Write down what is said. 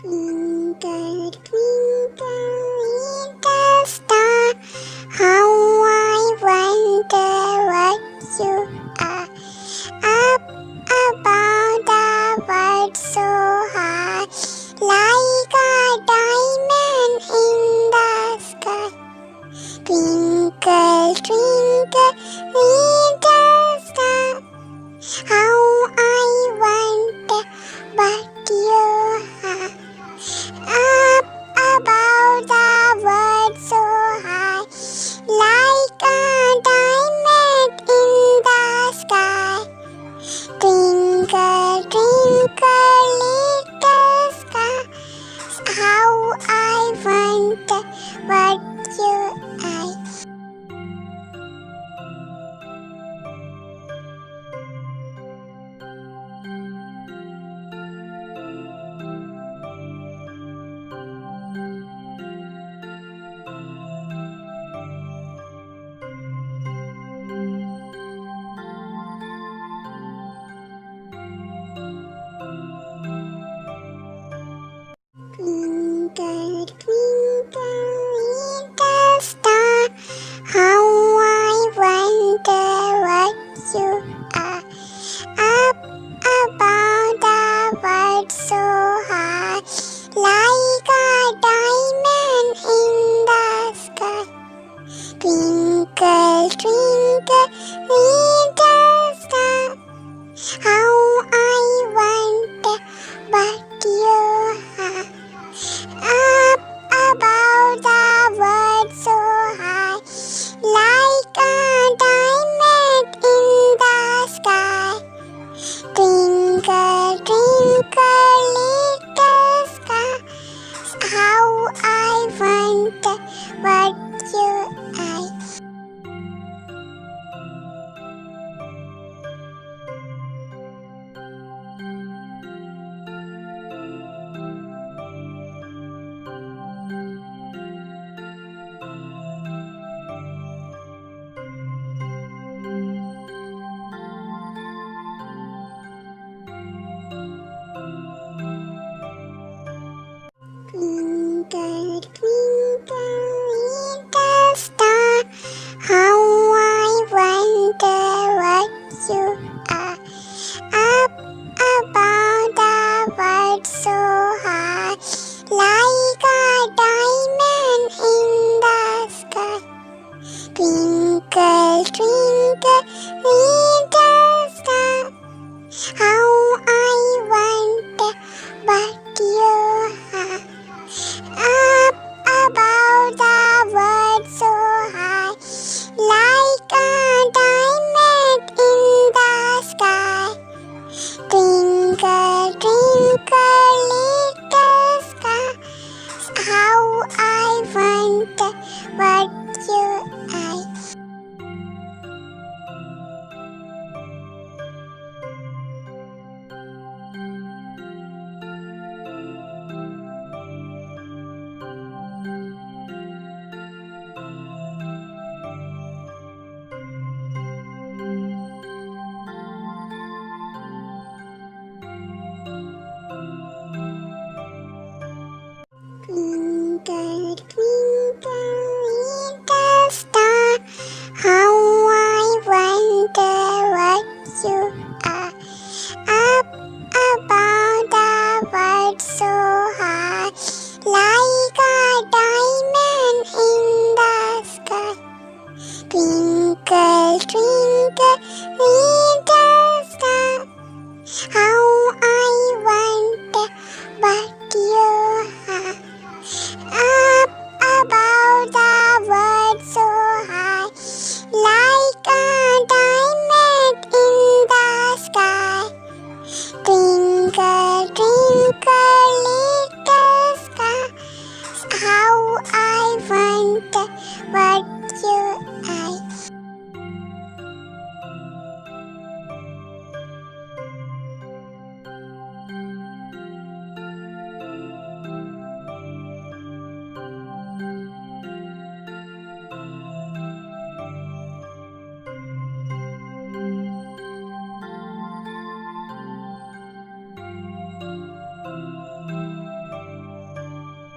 Twinkle, twinkle, little star, how I wonder what you are. Up above the world so high, like a diamond in the sky. Twinkle, twinkle, little star, how I wonder what you are. Up above the world so high, like a diamond in the sky. Twinkle, twinkle, little star, how I wonder what you are. Twinkle, twinkle, little star, how I wonder what you are. Up above the world so high, like a diamond in the sky. Twinkle, twinkle, little star, how I wonder what you are. Up above the world so high, like a diamond in the sky. Twinkle, twinkle, little star, how I wonder what you are. Twinkle, twinkle, little star, how I wonder what you are. Up above the world so high, like a diamond in the sky. Twinkle, twinkle, little star, how I wonder what you are. Up above the world so high, like a diamond in the sky. Twinkle, twinkle, little star, how I wonder what you are. Twinkle, twinkle, little star, how I wonder what you